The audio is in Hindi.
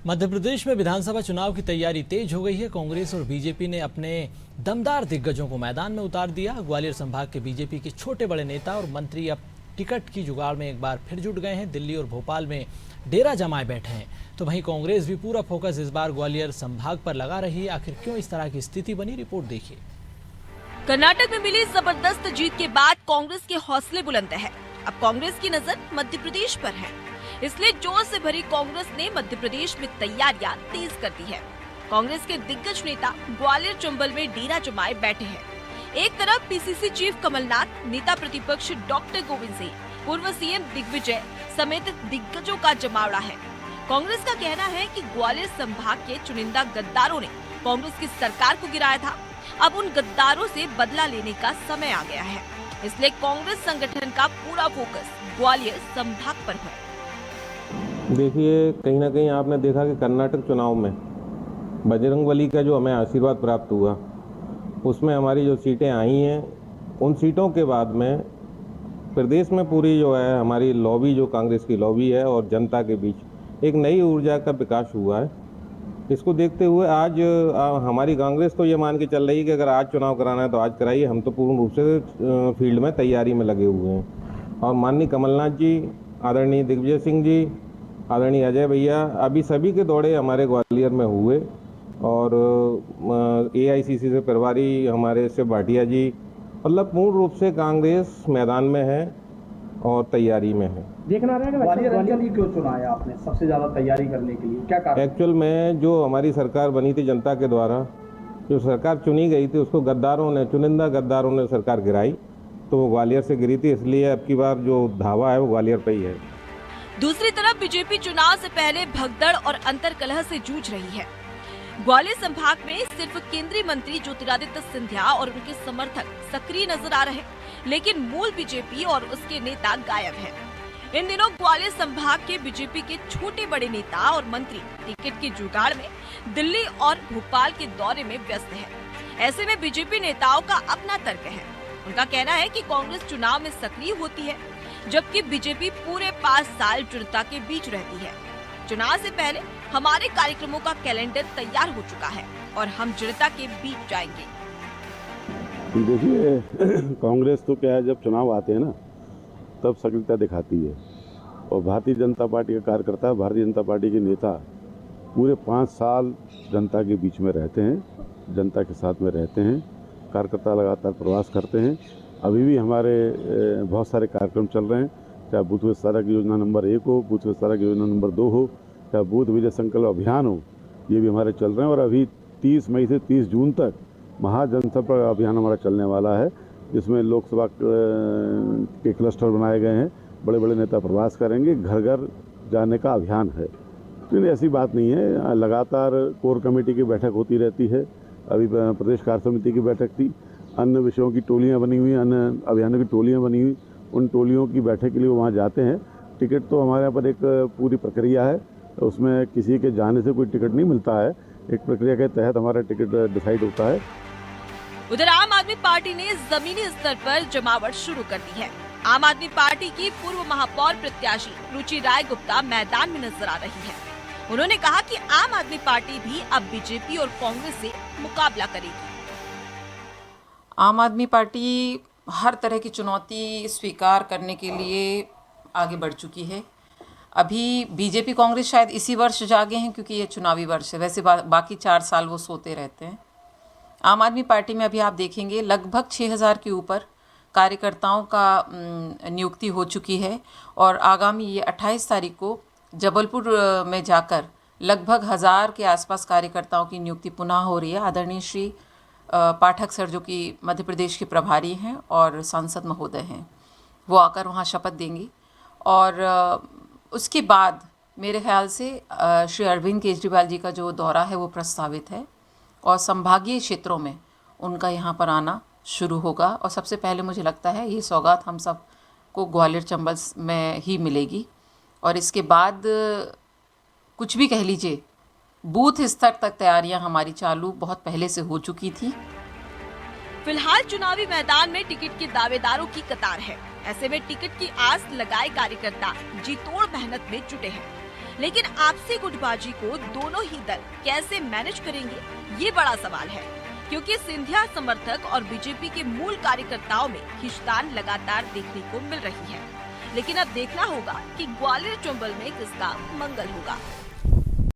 मध्य प्रदेश में विधानसभा चुनाव की तैयारी तेज हो गई है। कांग्रेस और बीजेपी ने अपने दमदार दिग्गजों को मैदान में उतार दिया। ग्वालियर संभाग के बीजेपी के छोटे बड़े नेता और मंत्री अब टिकट की जुगाड़ में एक बार फिर जुट गए हैं। दिल्ली और भोपाल में डेरा जमाए बैठे हैं, तो वहीं कांग्रेस भी पूरा फोकस इस बार ग्वालियर संभाग पर लगा रही है। आखिर क्यों इस तरह की स्थिति बनी, रिपोर्ट देखिए। कर्नाटक में मिली जबरदस्त जीत के बाद कांग्रेस के हौसले बुलंद है। अब कांग्रेस की नजर मध्य प्रदेश पर है, इसलिए जोश से भरी कांग्रेस ने मध्य प्रदेश में तैयारियां तेज कर दी है। कांग्रेस के दिग्गज नेता ग्वालियर चंबल में डेरा जमाए बैठे हैं। एक तरफ पीसीसी चीफ कमलनाथ, नेता प्रतिपक्ष डॉक्टर गोविंद सिंह, पूर्व सीएम दिग्विजय समेत दिग्गजों का जमावड़ा है। कांग्रेस का कहना है कि ग्वालियर संभाग के चुनिंदा गद्दारों ने कांग्रेस की सरकार को गिराया था। अब उन गद्दारों से बदला लेने का समय आ गया है, इसलिए कांग्रेस संगठन का पूरा फोकस ग्वालियर संभाग पर है। देखिए, कहीं ना कहीं आपने देखा कि कर्नाटक चुनाव में बजरंगबली का जो हमें आशीर्वाद प्राप्त हुआ, उसमें हमारी जो सीटें आई हैं, उन सीटों के बाद में प्रदेश में पूरी जो है हमारी लॉबी, जो कांग्रेस की लॉबी है और जनता के बीच एक नई ऊर्जा का विकास हुआ है। इसको देखते हुए आज हमारी कांग्रेस तो ये मान के चल रही है कि अगर आज चुनाव कराना है तो आज कराइए। हम तो पूर्ण रूप से फील्ड में तैयारी में लगे हुए हैं। और माननीय कमलनाथ जी, आदरणीय दिग्विजय सिंह जी, आदरणीय अजय भैया, अभी सभी के दौरे हमारे ग्वालियर में हुए। और एआईसीसी से प्रभारी हमारे शिव भाटिया जी, मतलब पूर्ण रूप से कांग्रेस मैदान में है और तैयारी में है। देखना रहेगा ग्वालियर क्यों चुना है आपने सबसे ज्यादा तैयारी करने के लिए, क्या कारण? एक्चुअल में जो हमारी सरकार बनी थी जनता के द्वारा, जो सरकार चुनी गई थी, उसको गद्दारों ने, चुनिंदा गद्दारों ने सरकार गिराई, तो वो ग्वालियर से गिरी थी। इसलिए अब की बार जो धावा है वो ग्वालियर पे ही है। दूसरी तरफ बीजेपी चुनाव से पहले भगदड़ और अंतर्कलह से जूझ रही है। ग्वालियर संभाग में सिर्फ केंद्रीय मंत्री ज्योतिरादित्य सिंधिया और उनके समर्थक सक्रिय नजर आ रहे, लेकिन मूल बीजेपी और उसके नेता गायब हैं। इन दिनों ग्वालियर संभाग के बीजेपी के छोटे बड़े नेता और मंत्री टिकट की जुगाड़ में दिल्ली और भोपाल के दौरे में व्यस्त हैं। ऐसे में बीजेपी नेताओं का अपना तर्क है। उनका कहना है कि कांग्रेस चुनाव में सक्रिय होती है, जबकि बीजेपी पूरे 5 साल जनता के बीच रहती है। चुनाव से पहले हमारे कार्यक्रमों का कैलेंडर तैयार हो चुका है और हम जनता के बीच जाएंगे। देखिए, कांग्रेस तो क्या है, जब चुनाव आते हैं ना तब सक्रियता दिखाती है। और भारतीय जनता पार्टी का कार्यकर्ता, भारतीय जनता पार्टी के नेता पूरे 5 साल जनता के बीच में रहते हैं, जनता के साथ में रहते हैं। कार्यकर्ता लगातार प्रवास करते हैं। अभी भी हमारे बहुत सारे कार्यक्रम चल रहे हैं, चाहे बूथ विस्तारक योजना नंबर 1 हो, बूथ विस्तारक योजना नंबर 2 हो, चाहे बूथ विजय संकल्प अभियान हो, ये भी हमारे चल रहे हैं। और अभी 30 मई से 30 जून तक महाजनसंपर्क अभियान हमारा चलने वाला है, जिसमें लोकसभा के क्लस्टर बनाए गए हैं। बड़े बड़े नेता प्रवास करेंगे, घर घर जाने का अभियान है। लेकिन ऐसी बात नहीं है, लगातार कोर कमेटी की बैठक होती रहती है। अभी प्रदेश कार्य समिति की बैठक थी, अन्य विषयों की टोलियां बनी हुई, अन्य अभियानों की टोलियां बनी हुई, उन टोलियों की बैठक के लिए वहाँ जाते हैं। टिकट तो हमारे यहाँ पर एक पूरी प्रक्रिया है, उसमें किसी के जाने से कोई टिकट नहीं मिलता है। एक प्रक्रिया के तहत हमारा टिकट डिसाइड होता है। उधर आम आदमी पार्टी ने जमीनी स्तर पर जमावट शुरू कर दी है। आम आदमी पार्टी की पूर्व महापौर प्रत्याशी रुचि राय गुप्ता मैदान में नजर आ रही है। उन्होंने कहा कि आम आदमी पार्टी भी अब बीजेपी और कांग्रेस से मुकाबला करेगी। आम आदमी पार्टी हर तरह की चुनौती स्वीकार करने के लिए आगे बढ़ चुकी है। अभी बीजेपी कांग्रेस शायद इसी वर्ष जागे हैं, क्योंकि ये चुनावी वर्ष है। वैसे बाकी 4 साल वो सोते रहते हैं। आम आदमी पार्टी में अभी आप देखेंगे लगभग 6000 के ऊपर कार्यकर्ताओं का नियुक्ति हो चुकी है। और आगामी ये 28 तारीख को जबलपुर में जाकर लगभग 1000 के आसपास कार्यकर्ताओं की नियुक्ति पुनः हो रही है। आदरणीय श्री पाठक सर, जो कि मध्य प्रदेश के प्रभारी हैं और सांसद महोदय हैं, वो आकर वहाँ शपथ देंगी। और उसके बाद मेरे ख्याल से श्री अरविंद केजरीवाल जी का जो दौरा है वो प्रस्तावित है और संभागीय क्षेत्रों में उनका यहाँ पर आना शुरू होगा। और सबसे पहले मुझे लगता है ये सौगात हम सब को ग्वालियर चंबल में ही मिलेगी। और इसके बाद कुछ भी कह लीजिए, बूथ स्तर तक तैयारियां हमारी चालू बहुत पहले से हो चुकी थी। फिलहाल चुनावी मैदान में टिकट के दावेदारों की कतार है। ऐसे में टिकट की आस लगाए कार्यकर्ता जी तोड़ मेहनत में जुटे हैं। लेकिन आपसी गुटबाजी को दोनों ही दल कैसे मैनेज करेंगे, ये बड़ा सवाल है, क्योंकि सिंधिया समर्थक और बीजेपी के मूल कार्यकर्ताओं में खींचतान लगातार देखने को मिल रही है। लेकिन अब देखना होगा कि ग्वालियर चंबल में किसका मंगल होगा।